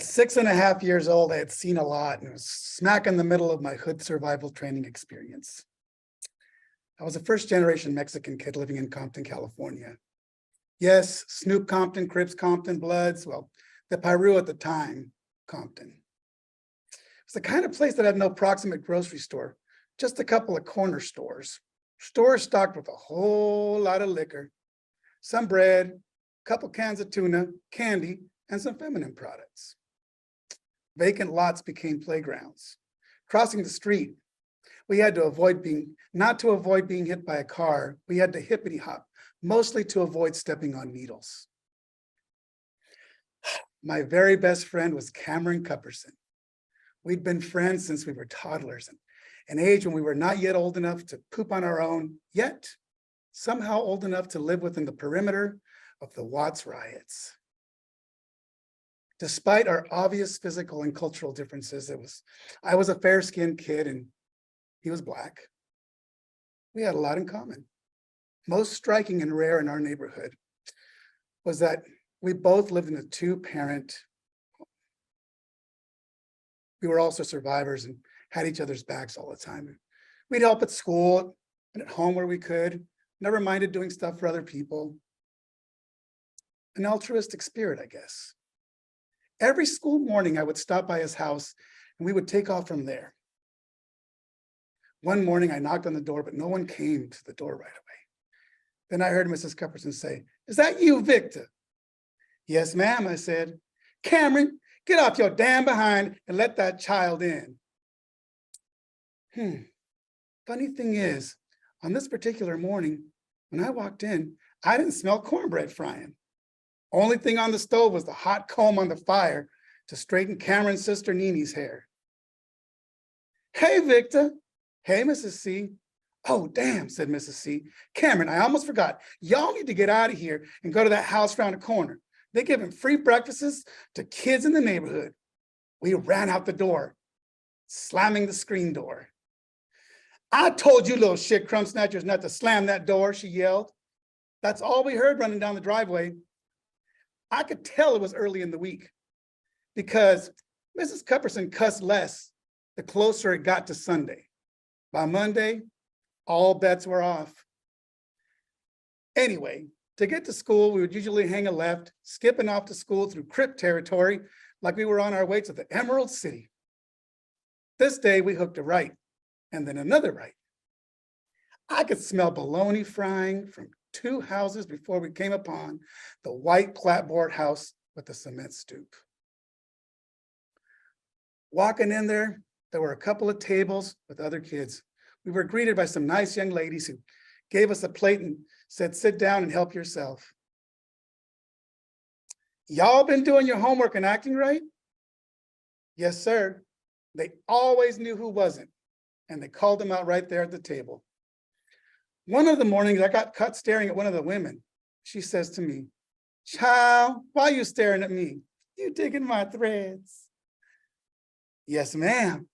At 6.5 years old, I had seen a lot and was smack in the middle of my hood survival training experience. I was a first-generation Mexican kid living in Compton, California. Yes, Snoop Compton, Crips Compton, Bloods, well, the Piru at the time, Compton. It's the kind of place that had no proximate grocery store, just a couple of corner stores. Stores stocked with a whole lot of liquor, some bread, a couple cans of tuna, candy, and some feminine products. Vacant lots became playgrounds. Crossing the street, we had to avoid being hit by a car, we had to hippity hop, mostly to avoid stepping on needles. My very best friend was Cameron Cupperson. We'd been friends since we were toddlers, an age when we were not yet old enough to poop on our own, yet somehow old enough to live within the perimeter of the Watts riots. Despite our obvious physical and cultural differences, I was a fair-skinned kid and he was Black. We had a lot in common. Most striking and rare in our neighborhood was that we both lived in a two-parent home. We were also survivors and had each other's backs all the time. We'd help at school and at home where we could, never minded doing stuff for other people. An altruistic spirit, I guess. Every school morning, I would stop by his house and we would take off from there. One morning, I knocked on the door, but no one came to the door right away. Then I heard Mrs. Cupperson say, "Is that you, Victor?" "Yes, ma'am," I said. "Cameron, get off your damn behind and let that child in." Funny thing is, on this particular morning, when I walked in, I didn't smell cornbread frying. Only thing on the stove was the hot comb on the fire to straighten Cameron's sister Nini's hair. "Hey, Victor." "Hey, Mrs. C." "Oh, damn," said Mrs. C. "Cameron, I almost forgot. Y'all need to get out of here and go to that house around the corner. They're giving free breakfasts to kids in the neighborhood." We ran out the door, slamming the screen door. "I told you little shit crumb snatchers not to slam that door," she yelled. That's all we heard running down the driveway. I could tell it was early in the week because Mrs. Cupperson cussed less the closer it got to Sunday. By Monday, all bets were off. Anyway, to get to school, we would usually hang a left, skipping off to school through Crip territory like we were on our way to the Emerald City. This day, we hooked a right and then another right. I could smell bologna frying from 2 houses before we came upon the white clapboard house with the cement stoop. Walking in there were a couple of tables with other kids. We were greeted by some nice young ladies who gave us a plate and said, "Sit down and help yourself." "Y'all been doing your homework and acting right?" "Yes, sir." They always knew who wasn't, and they called them out right there at the table. One of the mornings, I got caught staring at one of the women. She says to me, "Child, why are you staring at me? You digging my threads?" "Yes, ma'am."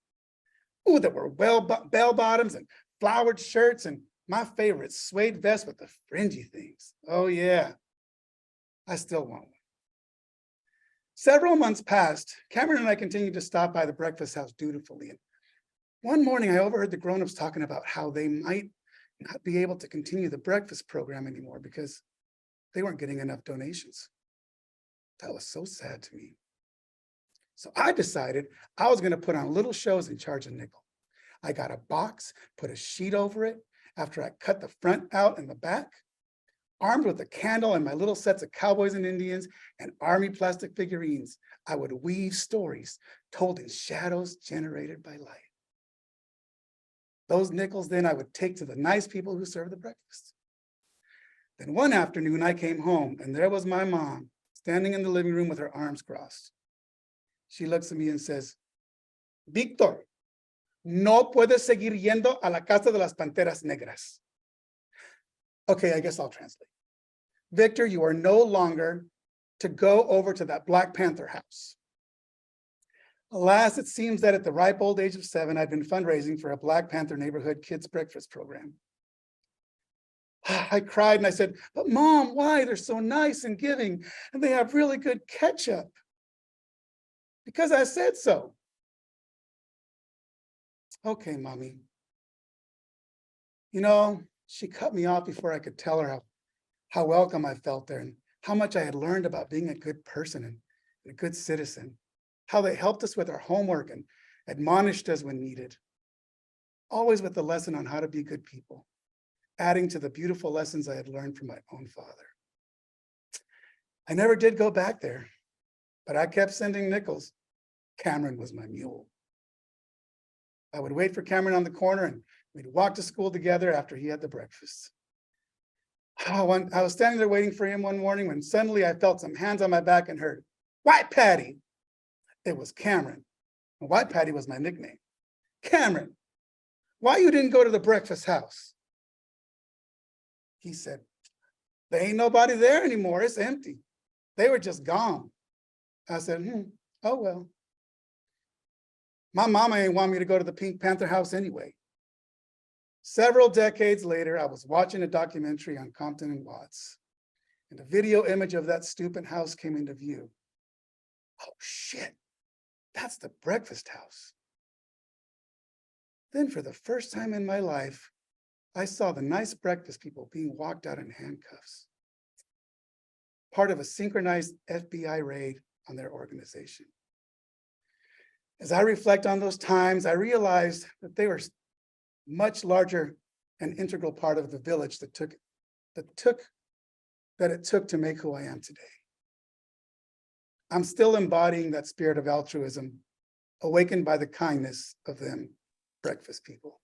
Ooh, there were bell bottoms and flowered shirts and my favorite suede vest with the fringy things. Oh yeah, I still want one. Several months passed. Cameron and I continued to stop by the breakfast house dutifully. And one morning I overheard the grown-ups talking about how they might not be able to continue the breakfast program anymore because they weren't getting enough donations. That was so sad to me. So I decided I was gonna put on little shows and charge a nickel. I got a box, put a sheet over it after I cut the front out and the back. Armed with a candle and my little sets of cowboys and Indians and army plastic figurines, I would weave stories told in shadows generated by light. Those nickels then I would take to the nice people who served the breakfast. Then one afternoon I came home and there was my mom standing in the living room with her arms crossed. She looks at me and says, "Victor, no puedes seguir yendo a la casa de las panteras negras." Okay, I guess I'll translate. "Victor, you are no longer to go over to that Black Panther house." Alas, it seems that at the ripe old age of 7, I'd been fundraising for a Black Panther neighborhood kids breakfast program. I cried and I said, "But Mom, why? They're so nice and giving, and they have really good ketchup." Because I said so. Okay, mommy. You know, she cut me off before I could tell her how welcome I felt there and how much I had learned about being a good person and a good citizen, how they helped us with our homework and admonished us when needed, always with the lesson on how to be good people, adding to the beautiful lessons I had learned from my own father. I never did go back there, but I kept sending nickels. Cameron was my mule. I would wait for Cameron on the corner and we'd walk to school together after he had the breakfast. I was standing there waiting for him one morning when suddenly I felt some hands on my back and heard, "White Patty." It was Cameron. And White Patty was my nickname. "Cameron, why you didn't go to the breakfast house?" He said, "There ain't nobody there anymore. It's empty. They were just gone." I said, oh well. My mama ain't want me to go to the Pink Panther house anyway. Several decades later, I was watching a documentary on Compton and Watts, and a video image of that stupid house came into view. Oh shit, that's the breakfast house. Then for the first time in my life, I saw the nice breakfast people being walked out in handcuffs, part of a synchronized FBI raid on their organization. As I reflect on those times, I realized that they were much larger and integral part of the village that it took to make who I am today. I'm still embodying that spirit of altruism, awakened by the kindness of them breakfast people.